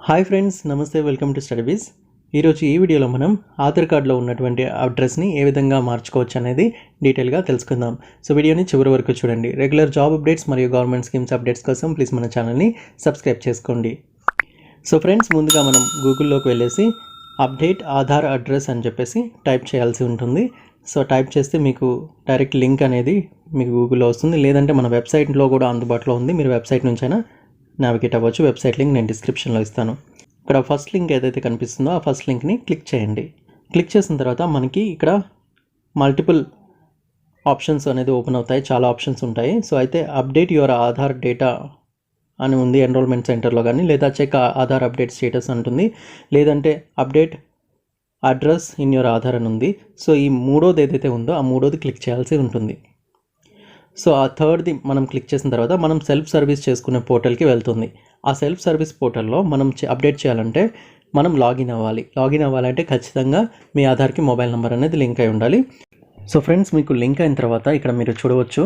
Hi friends, నమస్తే. Welcome to StudyBees. ఈరోజు ఈ వీడియోలో మనం ఆధార్ కార్డులో ఉన్నటువంటి అడ్రస్ని ఏ విధంగా మార్చుకోవచ్చు అనేది డీటెయిల్గా తెలుసుకుందాం. సో వీడియోని చివరి వరకు చూడండి. రెగ్యులర్ జాబ్ అప్డేట్స్ మరియు గవర్నమెంట్ స్కీమ్స్ అప్డేట్స్ కోసం ప్లీజ్ మన ఛానల్ని సబ్స్క్రైబ్ చేసుకోండి. సో ఫ్రెండ్స్, ముందుగా మనం గూగుల్లోకి వెళ్ళేసి అప్డేట్ ఆధార్ అడ్రస్ అని చెప్పేసి టైప్ చేయాల్సి ఉంటుంది. సో టైప్ చేస్తే మీకు డైరెక్ట్ లింక్ అనేది మీకు గూగుల్లో వస్తుంది, లేదంటే మన వెబ్సైట్లో కూడా అందుబాటులో ఉంది. మీరు వెబ్సైట్ నుంచైనా నావిగేట్ అవ్వచ్చు. వెబ్సైట్ లింక్ నేను డిస్క్రిప్షన్లో ఇస్తాను. ఇక్కడ ఫస్ట్ లింక్ ఏదైతే కనిపిస్తుందో ఆ ఫస్ట్ లింక్ని క్లిక్ చేయండి. క్లిక్ చేసిన తర్వాత మనకి ఇక్కడ మల్టిపుల్ ఆప్షన్స్ అనేది ఓపెన్ అవుతాయి, చాలా ఆప్షన్స్ ఉంటాయి. సో అయితే అప్డేట్ యువర్ ఆధార్ డేటా అని ఉంది ఎన్రోల్మెంట్ సెంటర్లో కానీ, లేదా చెక్ ఆధార్ అప్డేట్ స్టేటస్ అంటుంది, లేదంటే update address in your Aadhaar అని ఉంది. సో ఈ మూడోది ఏదైతే ఉందో ఆ మూడోది క్లిక్ చేయాల్సి ఉంటుంది. సో ఆ థర్డ్ది మనం క్లిక్ చేసిన తర్వాత మనం సెల్ఫ్ సర్వీస్ చేసుకునే పోర్టల్కి వెళ్తుంది. ఆ సెల్ఫ్ సర్వీస్ పోర్టల్లో మనం అప్డేట్ చేయాలంటే మనం లాగిన్ అవ్వాలి. లాగిన్ అవ్వాలంటే ఖచ్చితంగా మీ ఆధార్కి మొబైల్ నెంబర్ అనేది లింక్ అయి ఉండాలి. సో ఫ్రెండ్స్, మీకు లింక్ అయిన తర్వాత ఇక్కడ మీరు చూడవచ్చు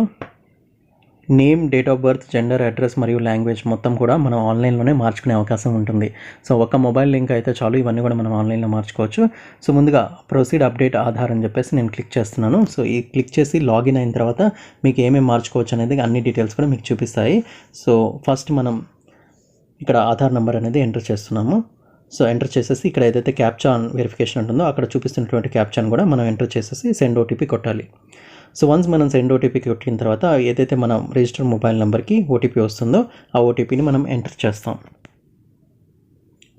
name, date of birth, gender, address మరియు లాంగ్వేజ్ మొత్తం కూడా మనం ఆన్లైన్లోనే మార్చుకునే అవకాశం ఉంటుంది. సో ఒక మొబైల్ లింక్ అయితే చాలు, ఇవన్నీ కూడా మనం ఆన్లైన్లో మార్చుకోవచ్చు. సో ముందుగా ప్రొసీడ్ అప్డేట్ ఆధార్ అని చెప్పేసి నేను క్లిక్ చేస్తున్నాను. సో ఈ క్లిక్ చేసి లాగిన్ అయిన తర్వాత మీకు ఏమేమి మార్చుకోవచ్చు అనేది అన్ని డీటెయిల్స్ కూడా మీకు చూపిస్తాయి. సో ఫస్ట్ మనం ఇక్కడ ఆధార్ నెంబర్ అనేది ఎంటర్ చేస్తున్నాము. సో ఎంటర్ చేసేసి ఇక్కడ ఏదైతే క్యాప్చా వెరిఫికేషన్ ఉంటుందో అక్కడ చూపిస్తున్నటువంటి క్యాప్చాను కూడా మనం ఎంటర్ చేసేసి సెండ్ ఓటీపీ కొట్టాలి. సో వన్స్ మనం సెండ్ ఓటీపీకి కొట్టిన తర్వాత ఏదైతే మనం రిజిస్టర్ మొబైల్ నెంబర్కి ఓటీపీ వస్తుందో ఆ ఓటీపీని మనం ఎంటర్ చేస్తాం.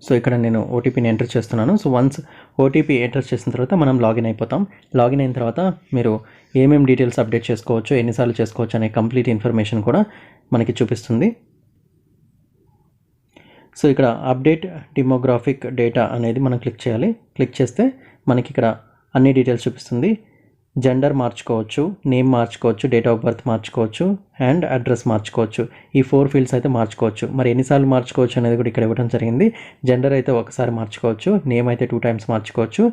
సో ఇక్కడ నేను ఓటీపీని ఎంటర్ చేస్తున్నాను. సో వన్స్ ఓటీపీ ఎంటర్ చేసిన తర్వాత మనం లాగిన్ అయిపోతాం. లాగిన్ అయిన తర్వాత మీరు ఏమేమి డీటెయిల్స్ అప్డేట్ చేసుకోవచ్చు, ఎన్నిసార్లు చేసుకోవచ్చు అనే కంప్లీట్ ఇన్ఫర్మేషన్ కూడా మనకి చూపిస్తుంది. సో ఇక్కడ అప్డేట్ డెమోగ్రాఫిక్ డేటా అనేది మనం క్లిక్ చేయాలి. క్లిక్ చేస్తే మనకి ఇక్కడ అన్ని డీటెయిల్స్ చూపిస్తుంది. జెండర్ మార్చుకోవచ్చు, నేమ్ మార్చుకోవచ్చు, డేట్ ఆఫ్ బర్త్ మార్చుకోవచ్చు, అండ్ అడ్రస్ మార్చుకోవచ్చు. ఈ 4 ఫీల్డ్స్ అయితే మార్చుకోవచ్చు. మరి ఎన్నిసార్లు మార్చుకోవచ్చు అనేది కూడా ఇక్కడ ఇవ్వడం జరిగింది. జెండర్ అయితే ఒకసారి మార్చుకోవచ్చు, నేమ్ అయితే 2 టైమ్స్ మార్చుకోవచ్చు,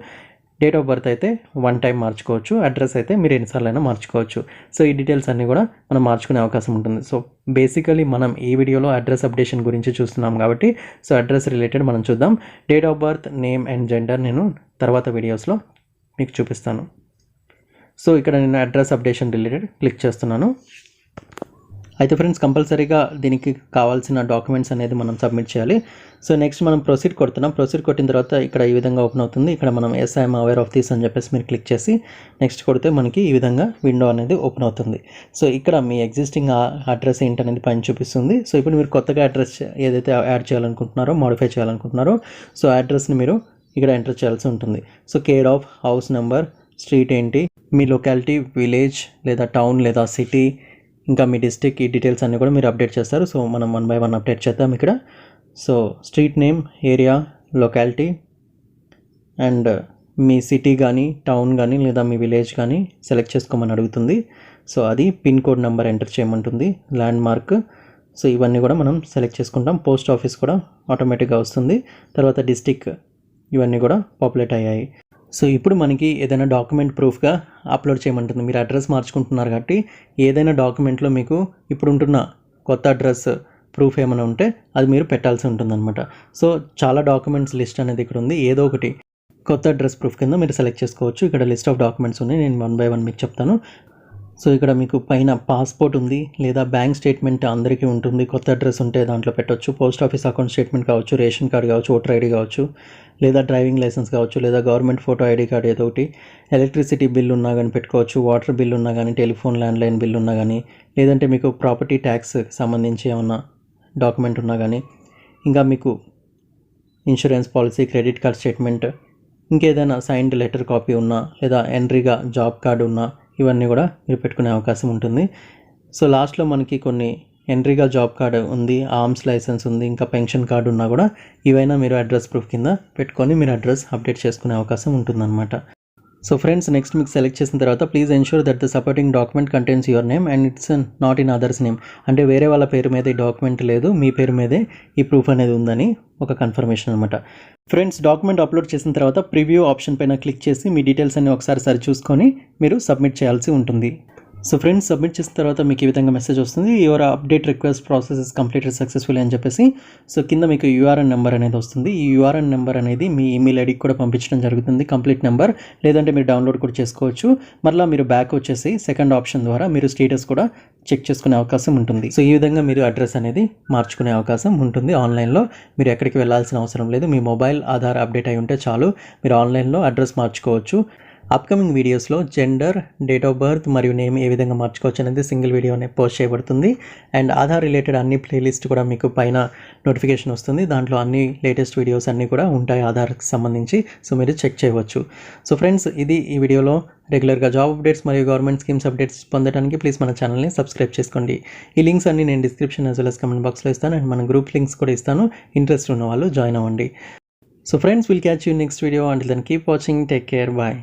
డేట్ ఆఫ్ బర్త్ అయితే 1 టైం మార్చుకోవచ్చు, అడ్రస్ అయితే మీరు ఎన్నిసార్లు అయినా మార్చుకోవచ్చు. సో ఈ డీటెయిల్స్ అన్నీ కూడా మనం మార్చుకునే అవకాశం ఉంటుంది. సో బేసికలీ మనం ఈ వీడియోలో అడ్రస్ అప్డేషన్ గురించి చూస్తున్నాం కాబట్టి సో అడ్రస్ రిలేటెడ్ మనం చూద్దాం. Date of birth, name and gender నేను తర్వాత వీడియోస్లో మీకు చూపిస్తాను. సో ఇక్కడ నేను అడ్రస్ అప్డేషన్ రిలేటెడ్ క్లిక్ చేస్తున్నాను. అయితే ఫ్రెండ్స్, కంపల్సరీగా దీనికి కావాల్సిన డాక్యుమెంట్స్ అనేది మనం సబ్మిట్ చేయాలి. సో నెక్స్ట్ మనం ప్రొసీడ్ కొడుతున్నాం. ప్రొసీడ్ కొట్టిన తర్వాత ఇక్కడ ఈ విధంగా ఓపెన్ అవుతుంది. ఇక్కడ మనం yes I'm aware of this అని చెప్పేసి మీరు క్లిక్ చేసి నెక్స్ట్ కొడితే మనకి ఈ విధంగా విండో అనేది ఓపెన్ అవుతుంది. సో ఇక్కడ మీ ఎగ్జిస్టింగ్ అడ్రస్ ఏంటనేది పైన చూపిస్తుంది. సో ఇప్పుడు మీరు కొత్తగా అడ్రస్ ఏదైతే యాడ్ చేయాలనుకుంటున్నారో, మోడిఫై చేయాలనుకుంటున్నారో సో అడ్రస్ని మీరు ఇక్కడ ఎంటర్ చేయాల్సి ఉంటుంది. So care of, house number, street ఏంటి, మీ లొకాలిటీ, విలేజ్ లేదా టౌన్ లేదా సిటీ, ఇంకా మీ డిస్ట్రిక్ట్, ఈ డీటెయిల్స్ అన్నీ కూడా మీరు అప్డేట్ చేస్తారు. సో మనం 1 by 1 అప్డేట్ చేద్దాం ఇక్కడ. So street name, area, locality and me city కానీ, టౌన్ కానీ లేదా మీ విలేజ్ కానీ సెలెక్ట్ చేసుకోమని అడుగుతుంది. సో అది పిన్ కోడ్ నెంబర్ ఎంటర్ చేయమంటుంది, ల్యాండ్ మార్క్. సో ఇవన్నీ కూడా మనం సెలెక్ట్ చేసుకుంటాం. పోస్ట్ ఆఫీస్ కూడా ఆటోమేటిక్గా వస్తుంది. తర్వాత డిస్ట్రిక్ట్, ఇవన్నీ కూడా పాపులేట్ అయ్యాయి. సో ఇప్పుడు మనకి ఏదైనా డాక్యుమెంట్ ప్రూఫ్గా అప్లోడ్ చేయమంటుంది. మీరు అడ్రస్ మార్చుకుంటున్నారు కాబట్టి ఏదైనా డాక్యుమెంట్లో మీకు ఇప్పుడు ఉంటున్న కొత్త అడ్రస్ ప్రూఫ్ ఏమైనా ఉంటే అది మీరు పెట్టాల్సి ఉంటుందన్నమాట. సో చాలా డాక్యుమెంట్స్ లిస్ట్ అనేది ఇక్కడ ఉంది. ఏదో ఒకటి కొత్త అడ్రస్ ప్రూఫ్ కింద మీరు సెలెక్ట్ చేసుకోవచ్చు. ఇక్కడ లిస్ట్ ఆఫ్ డాక్యుమెంట్స్ ఉన్నాయి, నేను 1 by 1 మీకు చెప్తాను. సో ఇక్కడ మీకు పైన పాస్పోర్ట్ ఉంది, లేదా బ్యాంక్ స్టేట్మెంట్ అందరికీ ఉంటుంది. కొత్త అడ్రస్ ఉంటే దాంట్లో పెట్టవచ్చు. పోస్ట్ ఆఫీస్ అకౌంట్ స్టేట్మెంట్ కావచ్చు, రేషన్ కార్డ్ కావచ్చు, ఓటర్ ఐడి కావచ్చు, లేదా డ్రైవింగ్ లైసెన్స్ కావచ్చు, లేదా గవర్నమెంట్ ఫోటో ఐడి కార్డ్ ఏదో ఒకటి. ఎలక్ట్రిసిటీ బిల్ ఉన్నా కానీ పెట్టుకోవచ్చు, వాటర్ బిల్ ఉన్నా కానీ, టెలిఫోన్ ల్యాండ్లైన్ బిల్ ఉన్నా కానీ, లేదంటే మీకు ప్రాపర్టీ ట్యాక్స్ సంబంధించి ఏమన్నా డాక్యుమెంట్ ఉన్నా కానీ, ఇంకా మీకు insurance policy, credit card statement, ఇంకేదైనా సైన్డ్ లెటర్ కాపీ ఉన్నా, లేదా ఎంట్రీగా జాబ్ కార్డు ఉన్నా, ఇవన్నీ కూడా మీరు పెట్టుకునే అవకాశం ఉంటుంది. సో లాస్ట్లో మనకి కొన్ని ఎంట్రీగా జాబ్ కార్డు ఉంది, ఆర్మ్స్ లైసెన్స్ ఉంది, ఇంకా పెన్షన్ కార్డు ఉన్నా కూడా ఇవైనా మీరు అడ్రస్ ప్రూఫ్ కింద పెట్టుకొని మీరు అడ్రస్ అప్డేట్ చేసుకునే అవకాశం ఉంటుందన్నమాట. సో ఫ్రెండ్స్, నెక్స్ట్ మీకు సెలెక్ట్ చేసిన తర్వాత please ensure that the supporting document contains your name and it's not in others name. అంటే వేరే వాళ్ళ పేరు మీద ఈ డాక్యుమెంట్ లేదు, మీ పేరు మీదే ఈ ప్రూఫ్ అనేది ఉందని ఒక కన్ఫర్మేషన్ అనమాట. ఫ్రెండ్స్, డాక్యుమెంట్ అప్లోడ్ చేసిన తర్వాత ప్రివ్యూ ఆప్షన్ పైన క్లిక్ చేసి మీ డీటెయిల్స్ అన్ని ఒకసారి సరి చూసుకొని మీరు సబ్మిట్ చేయాల్సి ఉంటుంది. సో ఫ్రెండ్స్ సబ్మిట్ చేసిన తర్వాత మీకు ఈ విధంగా మెసేజ్ వస్తుంది, your update request process is completed successfully అని చెప్పేసి. సో కింద మీకు యూఆర్ఎన్ నెంబర్ అనేది వస్తుంది. ఈ యూఆర్ఎన్ నెంబర్ అనేది మీ ఈమెయిల్ ఐడికి కూడా పంపించడం జరుగుతుంది, కంప్లీట్ నెంబర్. లేదంటే మీరు డౌన్లోడ్ కూడా చేసుకోవచ్చు. మరలా మీరు బ్యాక్ వచ్చేసి సెకండ్ ఆప్షన్ ద్వారా మీరు స్టేటస్ కూడా చెక్ చేసుకునే అవకాశం ఉంటుంది. సో ఈ విధంగా మీరు అడ్రస్ అనేది మార్చుకునే అవకాశం ఉంటుంది ఆన్లైన్లో. మీరు ఎక్కడికి వెళ్ళాల్సిన అవసరం లేదు. మీ మొబైల్ ఆధార్ అప్డేట్ అయి ఉంటే చాలు, మీరు ఆన్లైన్లో అడ్రస్ మార్చుకోవచ్చు. అప్కమింగ్ వీడియోస్లో జెండర్, డేట్ ఆఫ్ బర్త్ మరియు నేమ్ ఏ విధంగా మార్చుకోవచ్చు అనేది సింగిల్ వీడియో అనేది పోస్ట్ చేయబడుతుంది. అండ్ ఆధార్ రిలేటెడ్ అన్ని ప్లేలిస్ట్ కూడా మీకు పైన నోటిఫికేషన్ వస్తుంది. దాంట్లో అన్ని లేటెస్ట్ వీడియోస్ అన్నీ కూడా ఉంటాయి ఆధార్కి సంబంధించి. సో మీరు చెక్ చేయవచ్చు. సో ఫ్రెండ్స్, ఇది ఈ వీడియోలో. రెగ్యులర్గా జాబ్ అప్డేట్స్ మరియు గవర్నమెంట్ స్కీమ్స్ అప్డేట్స్ పొందడానికి ప్లీజ్ మన ఛానల్ని సబ్స్క్రైబ్ చేసుకోండి. ఈ లింక్స్ అన్ని నేను description as well as comment బాక్స్లో ఇస్తాను. అండ్ మన గ్రూప్ లింక్స్ కూడా ఇస్తాను. ఇంట్రెస్ట్ ఉన్న వాళ్ళు జాయిన్ అవ్వండి. So friends, will catch you next video. Until then keep watching. Take care. Bye.